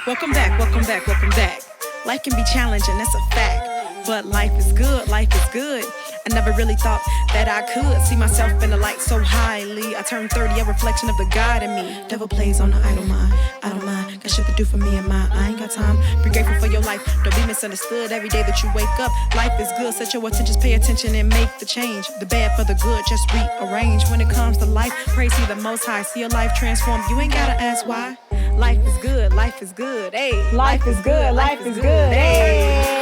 Welcome back, welcome back, welcome back. Life can be challenging, that's a fact. But life is good, life is good. I never really thought that I could see myself in the light so highly. I turned 30, a reflection of the God in me. Devil plays on the idle mind, I don't mind. Got shit to do for me and mine, I ain't got time. Be grateful for your life, don't be misunderstood. Every day that you wake up, life is good. Set your attention, pay attention and make the change. The bad for the good, just rearrange. When it comes to life, praise He the Most High. See your life transform, you ain't gotta ask why. Life is good, life is good, hey. Life is good, life is good, hey.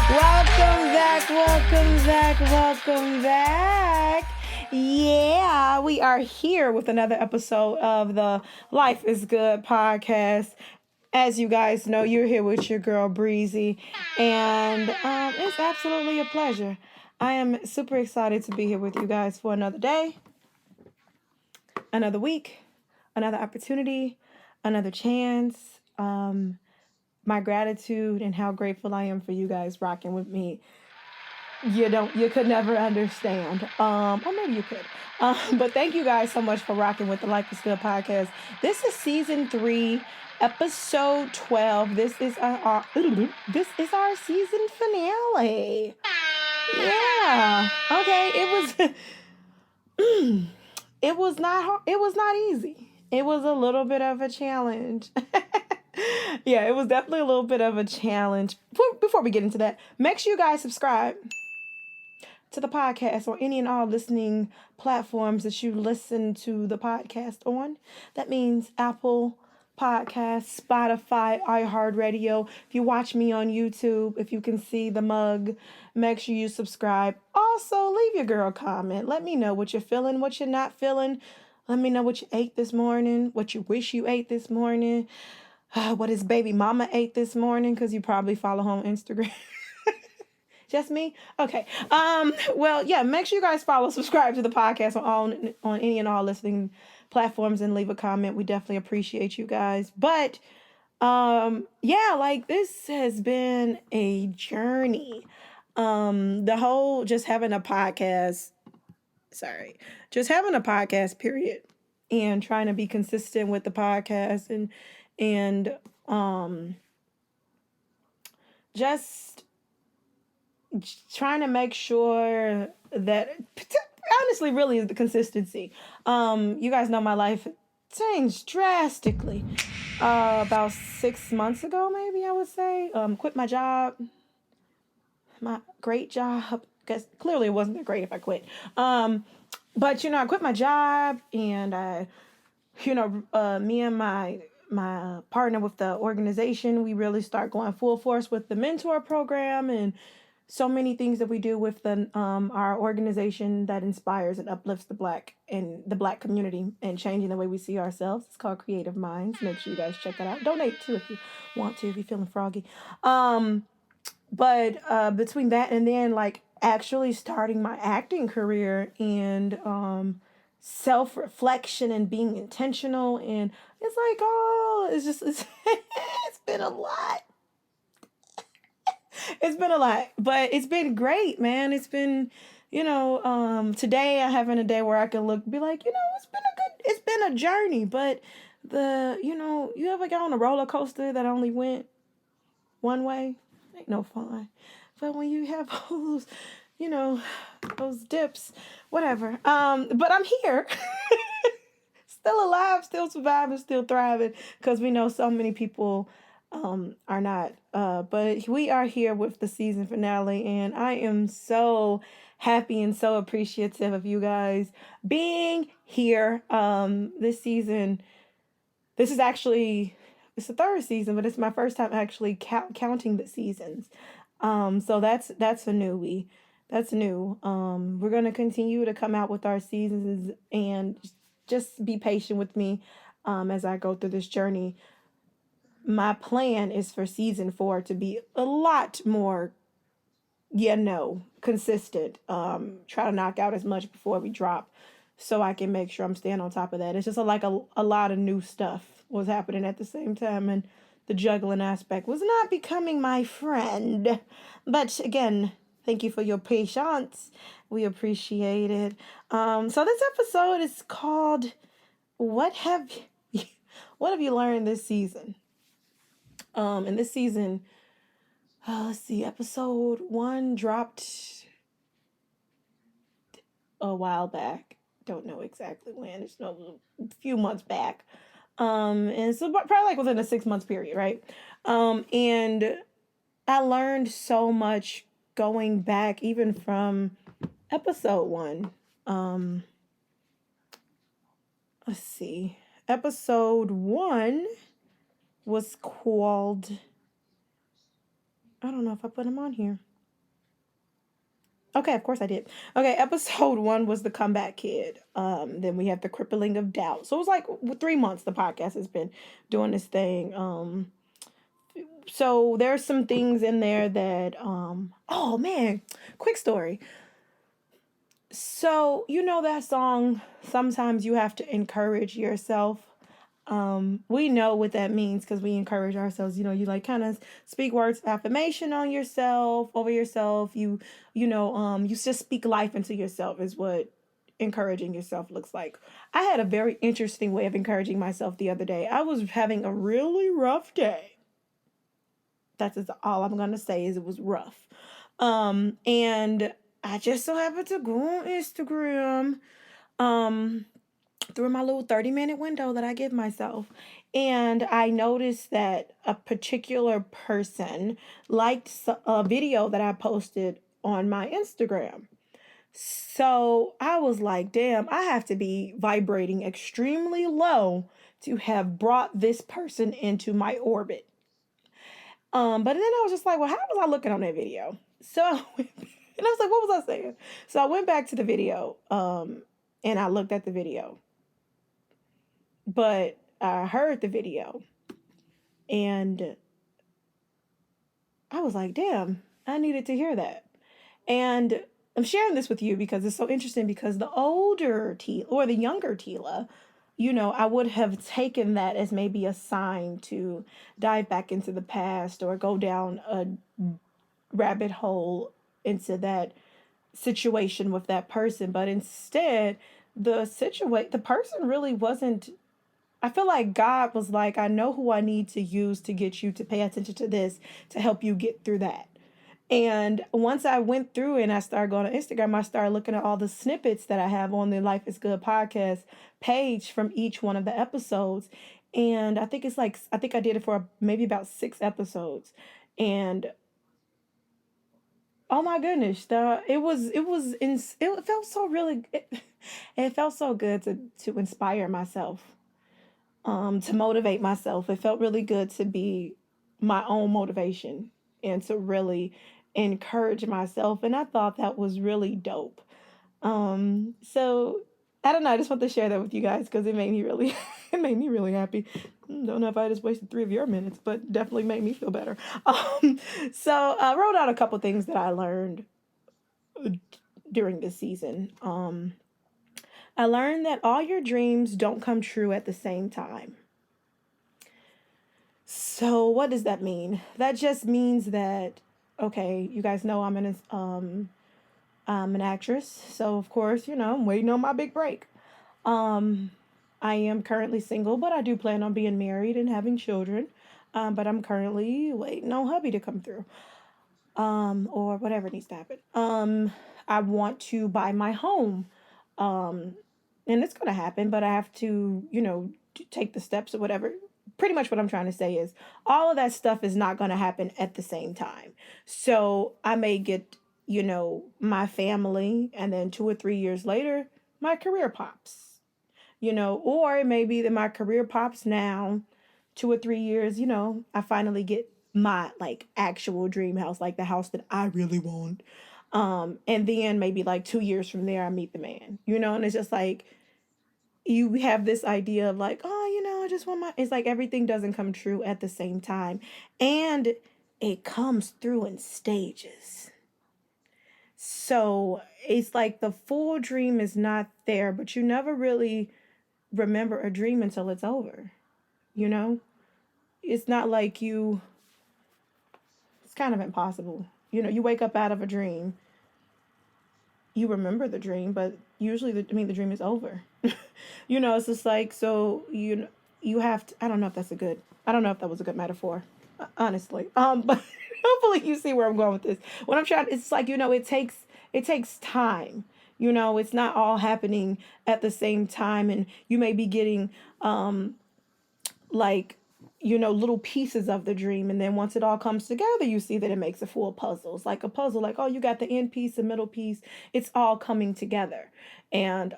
Welcome back, welcome back, welcome back. Yeah, we are here with another episode of the Life is Good podcast. As you guys know, you're here with your girl Breezy, and it's absolutely a pleasure. I am super excited to be here with you guys for another day, another week, another opportunity, another chance. My gratitude and how grateful I am for you guys rocking with me. You could never understand. Or maybe you could. But thank you guys so much for rocking with the Life is Good podcast. This is season 3, episode 12. This is our season finale. Yeah. Okay. It was not easy. It was a little bit of a challenge. Yeah, it was definitely a little bit of a challenge. Before we get into that, make sure you guys subscribe to the podcast on any and all listening platforms that you listen to the podcast on. That means Apple Podcasts, Spotify, iHeartRadio. If you watch me on YouTube, if you can see the mug, make sure you subscribe. Also, leave your girl a comment. Let me know what you're feeling, what you're not feeling. Let me know what you ate this morning, what you wish you ate this morning. What his baby mama ate this morning, because you probably follow her on Instagram. Just me? Okay. Well, yeah, make sure you guys subscribe to the podcast on any and all listening platforms and leave a comment. We definitely appreciate you guys. But yeah, like this has been a journey. The whole just having a podcast period, and trying to be consistent with the podcast and just trying to make sure that honestly really is the consistency. You guys know my life changed drastically about 6 months ago, maybe I would say. Quit my job, my great job, because clearly it wasn't that great if I quit. But I quit my job, and I me and my partner with the organization, we really start going full force with the mentor program and so many things that we do with the our organization that inspires and uplifts the Black community and changing the way we see ourselves. It's called Creative Minds. Make sure you guys check that out. Donate too if you want to, if you're feeling froggy. But between that and then like actually starting my acting career and self-reflection and being intentional, and it's like, it's been a lot. It's been a lot, but it's been great, man. It's been, today I'm having a day where I can be like, it's been a journey, but you ever got on a roller coaster that only went one way? Ain't no fun. But when you have all those, those dips, whatever. But I'm here. Still alive, still surviving, still thriving, because we know so many people are not. But we are here with the season finale, and I am so happy and so appreciative of you guys being here. This season, it's the third season, but it's my first time actually counting the seasons. So that's a newbie. That's new. We're going to continue to come out with our seasons, and just be patient with me as I go through this journey. My plan is for season 4 to be a lot more, consistent. Try to knock out as much before we drop, so I can make sure I'm staying on top of that. It's just a lot of new stuff was happening at the same time, and the juggling aspect was not becoming my friend. But again, Thank you for your patience. We appreciate it. So this episode is called "What Have You, What Have You Learned This Season?" And this season, let's see, episode 1 dropped a while back. Don't know exactly when. It's a few months back. And so probably like within a 6 month period, right? And I learned so much going back, even from episode 1. Let's see. Episode 1 was called, I don't know if I put him on here. Okay, of course I did. Okay, episode 1 was the Comeback Kid. Then we have the Crippling of Doubt. So it was like 3 months the podcast has been doing this thing. So there's some things in there that oh man, quick story. So you know that song, sometimes you have to encourage yourself. We know what that means because we encourage ourselves. You like kind of speak words of affirmation on yourself, over yourself. You just speak life into yourself is what encouraging yourself looks like. I had a very interesting way of encouraging myself the other day. I was having a really rough day. That's all I'm gonna say is it was rough. And I just so happened to go on Instagram. Through my little 30-minute window that I give myself. And I noticed that a particular person liked a video that I posted on my Instagram. So I was like, damn, I have to be vibrating extremely low to have brought this person into my orbit. But then I was just like, well, how was I looking on that video? So I went, and I was like, what was I saying? So I went back to the video, and I looked at the video. But I heard the video and I was like, damn, I needed to hear that. And I'm sharing this with you because it's so interesting because the older Tila or the younger Tila, I would have taken that as maybe a sign to dive back into the past or go down a rabbit hole into that situation with that person. But instead, the person really wasn't. I feel like God was like, I know who I need to use to get you to pay attention to this to help you get through that. And once I went through and I started going to Instagram, I started looking at all the snippets that I have on the Life is Good podcast page from each one of the episodes. And I think I did it for maybe about 6 episodes. And oh my goodness, it felt so really, it felt so good to inspire myself. To motivate myself. It felt really good to be my own motivation and to really encourage myself. And I thought that was really dope. So I don't know. I just want to share that with you guys because it made me really, it made me really happy. Don't know if I just wasted 3 of your minutes, but definitely made me feel better. So I wrote out a couple things that I learned during this season. I learned that all your dreams don't come true at the same time. So what does that mean? That just means that, okay, you guys know I'm an actress, so of course, I'm waiting on my big break. I am currently single, but I do plan on being married and having children. But I'm currently waiting on hubby to come through. Or whatever needs to happen. I want to buy my home. And it's gonna happen, but I have to, take the steps or whatever. Pretty much what I'm trying to say is all of that stuff is not gonna happen at the same time. So I may get, my family, and then 2 or 3 years later, my career pops. Or it may be that my career pops now, 2 or 3 years, I finally get my like actual dream house, like the house that I really want. And then maybe like 2 years from there, I meet the man, and it's just like you have this idea of like, oh, I just want it's like everything doesn't come true at the same time. And it comes through in stages. So it's like the full dream is not there, but you never really remember a dream until it's over. It's not like it's kind of impossible. you wake up out of a dream, you remember the dream, but usually the dream is over. It's just like, so you have to, I don't know if that's a good, I don't know if that was a good metaphor, honestly. But hopefully you see where I'm going with this. What I'm trying, it's like, it takes time. It's not all happening at the same time, and you may be getting like little pieces of the dream, and then once it all comes together, you see that it makes a full puzzle. It's like a puzzle, like, oh, you got the end piece, the middle piece, it's all coming together. And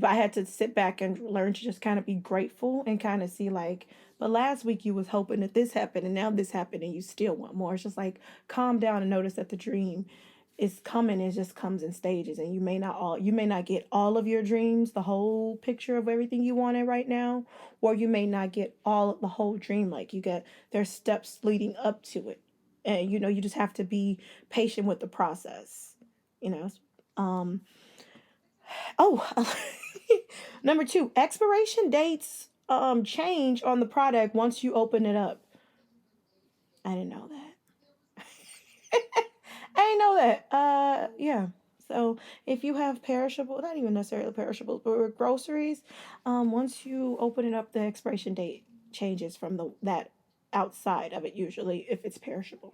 I had to sit back and learn to just kind of be grateful and kind of see, like, but last week you was hoping that this happened and now this happened and you still want more. It's just like, calm down and notice that the dream is coming. It just comes in stages, and you may not get all of your dreams, the whole picture of everything you wanted right now, or you may not get all the whole dream. Like, there's steps leading up to it, and you just have to be patient with the process. you know um oh, number two, expiration dates change on the product once you open it up. I didn't know that. I didn't know that. Yeah. So if you have perishable, not even necessarily perishables, but with groceries, once you open it up, the expiration date changes from that outside of it. Usually, if it's perishable.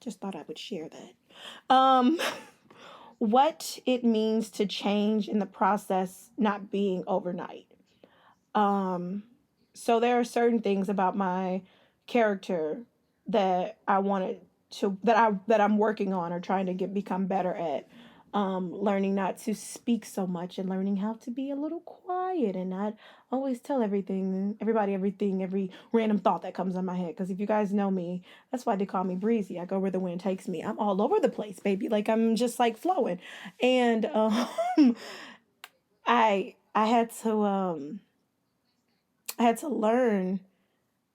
Just thought I would share that. What it means to change in the process not being overnight. Um, so there are certain things about my character that I wanted to that I'm working on or trying to become better at. Learning not to speak so much and learning how to be a little quiet and not always tell everybody, everything, every random thought that comes in my head. Because if you guys know me, that's why they call me Breezy. I go where the wind takes me. I'm all over the place, baby. Like, I'm just like flowing. And I had to learn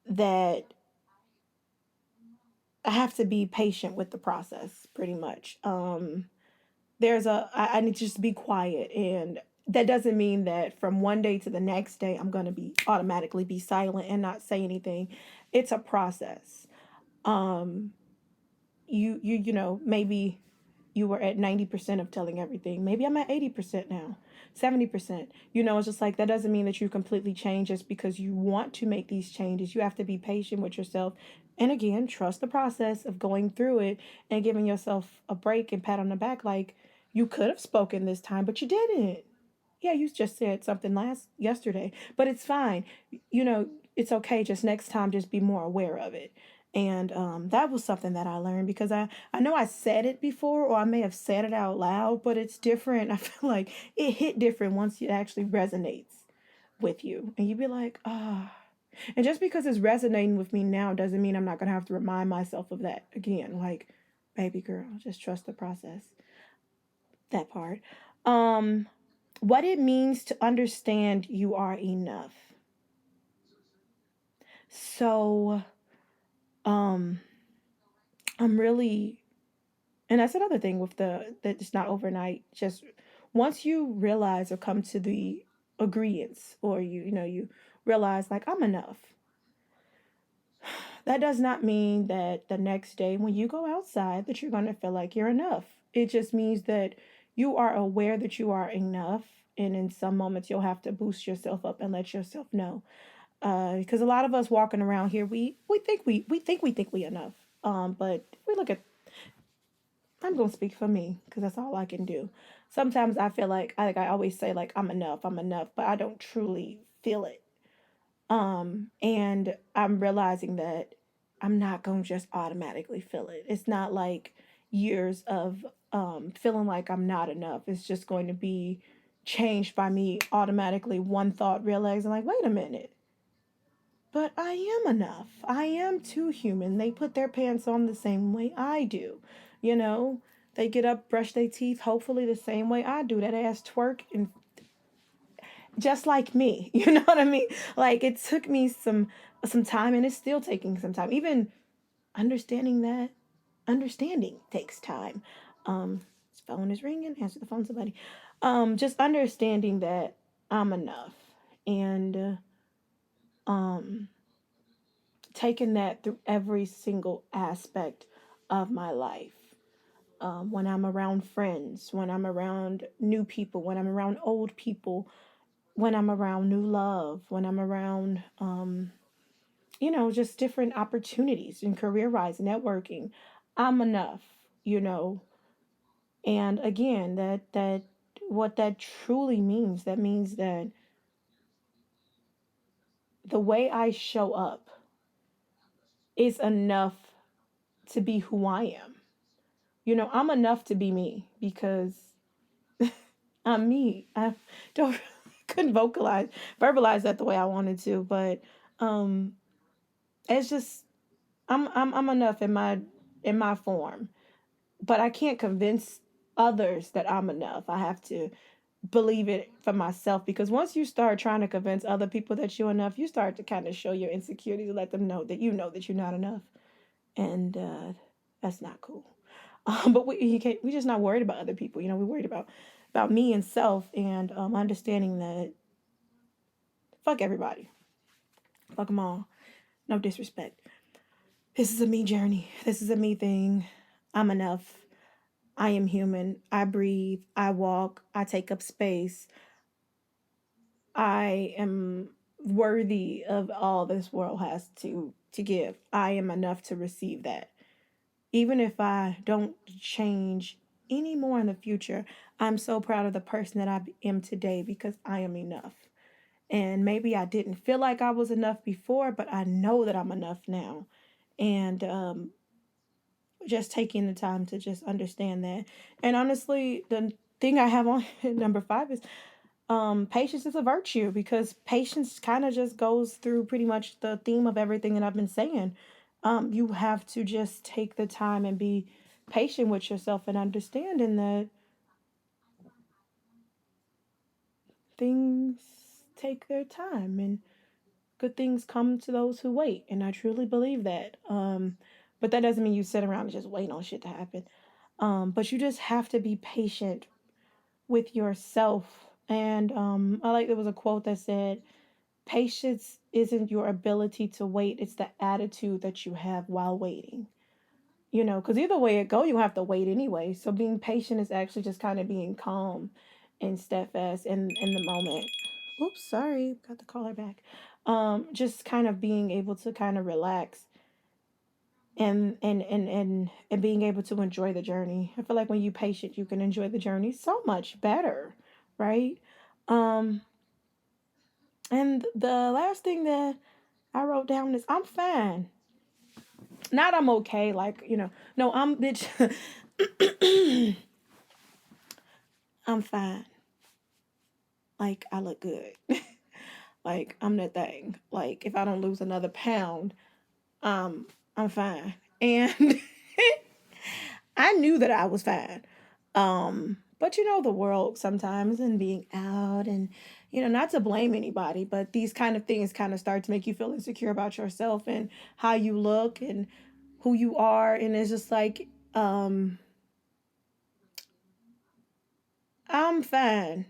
that I have to be patient with the process, pretty much. I need to just be quiet, and that doesn't mean that from one day to the next day I'm gonna be automatically be silent and not say anything. It's a process. Um, maybe you were at 90% of telling everything. Maybe I'm at 80% now, 70%. It's just like, that doesn't mean that you completely change just because you want to make these changes. You have to be patient with yourself. And again, trust the process of going through it and giving yourself a break and pat on the back. Like, you could have spoken this time, but you didn't. Yeah, you just said something yesterday, but it's fine. It's okay. Just next time, just be more aware of it. And that was something that I learned, because I know I said it before, or I may have said it out loud, but it's different. I feel like it hit different once it actually resonates with you, and you be like, ah. And just because it's resonating with me now doesn't mean I'm not gonna have to remind myself of that again. Like, baby girl, just trust the process. That part. Um, what it means to understand you are enough. So, um, I'm really, and that's another thing with that it's not overnight. Just once you realize or come to the agreements, or you realize, like, I'm enough. That does not mean that the next day when you go outside that you're going to feel like you're enough. It just means that you are aware that you are enough, and in some moments you'll have to boost yourself up and let yourself know. Because a lot of us walking around here, we think we enough. But if we look at, I'm gonna speak for me because that's all I can do. Sometimes I feel like I always say, like, I'm enough, but I don't truly feel it. And I'm realizing that I'm not going to just automatically feel it. It's not like years of feeling like I'm not enough. It's just going to be changed by me automatically one thought realizing, like, wait a minute, but I am enough. I am too human. They put their pants on the same way I do. You know, they get up, brush their teeth, hopefully the same way I do. That ass twerk and just like me. You know what I mean? Like, it took me some time, and it's still taking some time. Even understanding that understanding takes time. His phone is ringing. Answer the phone, somebody. Just understanding that I'm enough, and um, taking that through every single aspect of my life. when I'm around friends, when I'm around new people, when I'm around old people, when I'm around new love, when I'm around, just different opportunities in career wise, networking. I'm enough, you know. And again, that what that truly means, that means that the way I show up is enough to be who I am. I'm enough to be me because I'm me. I don't couldn't verbalize that the way I wanted to, but um it's just I'm enough in my form. But I can't convince others that I'm enough. I have to believe it for myself, because once you start trying to convince other people that you're enough, you start to kind of show your insecurities, let them know that you're not enough, and that's not cool. But we just not worried about other people. We're worried about me and self, and understanding that fuck everybody, fuck them all. No disrespect. This is a me journey. This is a me thing. I'm enough. I am human. I breathe. I walk. I take up space. I am worthy of all this world has to give. I am enough to receive that. Even if I don't change any more in the future, I'm so proud of the person that I am today because I am enough. And maybe I didn't feel like I was enough before, but I know that I'm enough now. And just taking the time to just understand that. And honestly, the thing I have on number 5 is patience is a virtue, because patience kind of just goes through pretty much the theme of everything that I've been saying. You have to just take the time and be patient with yourself, and understanding that things take their time, and good things come to those who wait. And I truly believe that. But that doesn't mean you sit around and just wait on shit to happen. But you just have to be patient with yourself. And I like, there was a quote that said, patience isn't your ability to wait, it's the attitude that you have while waiting. Because either way it go, you have to wait anyway. So being patient is actually just kind of being calm and steadfast in the moment. Oops, sorry, got the caller back. Just kind of being able to kind of relax, and being able to enjoy the journey. I feel like when you're patient, you can enjoy the journey so much better, right? Um, and the last thing that I wrote down is I'm fine. Not I'm okay, like, no, I'm bitch. I'm fine. Like, I look good. Like, I'm that thing. Like, if I don't lose another pound, I'm fine. And I knew that I was fine. But the world sometimes, and being out, and not to blame anybody, but these kind of things kind of start to make you feel insecure about yourself and how you look and who you are. And it's just like, I'm fine.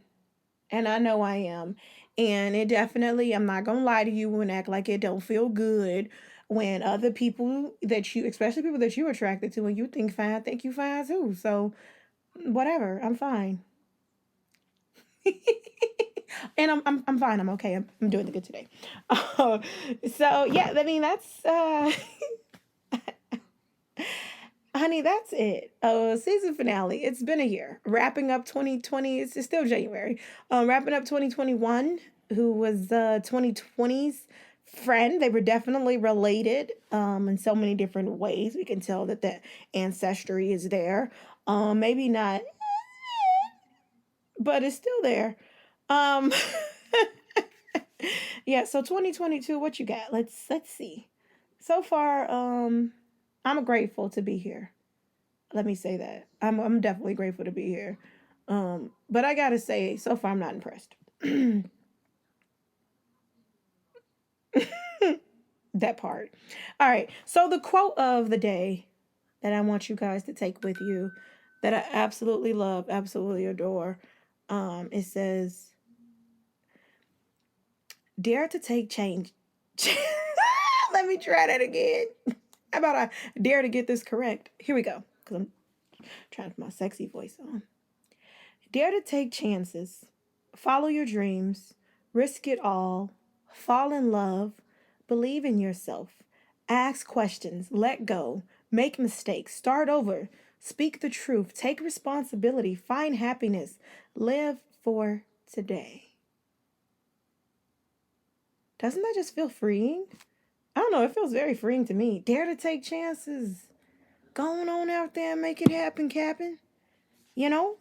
And I know I am. And it definitely, I'm not gonna lie to you and act like it don't feel good when other people that you, especially people that you're attracted to, and you think fine, think you fine too. So whatever, I'm fine. And I'm fine. I'm okay. I'm doing the good today. So yeah, I mean that's honey, that's it. Season finale. It's been a year. Wrapping up 2020. It's still January. Wrapping up 2021. Who was 2020's friend? They were definitely related. In so many different ways. We can tell that the ancestry is there. Maybe not, but it's still there. Um, yeah. So 2022. What you got? Let's see. So far, I'm grateful to be here. Let me say that. I'm definitely grateful to be here. But I gotta say, so far I'm not impressed. That part. All right. So the quote of the day that I want you guys to take with you, that I absolutely love, absolutely adore, it says, "Dare to take change." Let me try that again. How about I dare to get this correct? Here we go. 'Cause Trying to put my sexy voice on. Dare to take chances. Follow your dreams. Risk it all. Fall in love. Believe in yourself. Ask questions. Let go. Make mistakes. Start over. Speak the truth. Take responsibility. Find happiness. Live for today. Doesn't that just feel freeing? I don't know. It feels very freeing to me. Dare to take chances. Going on out there and make it happen, Captain. You know?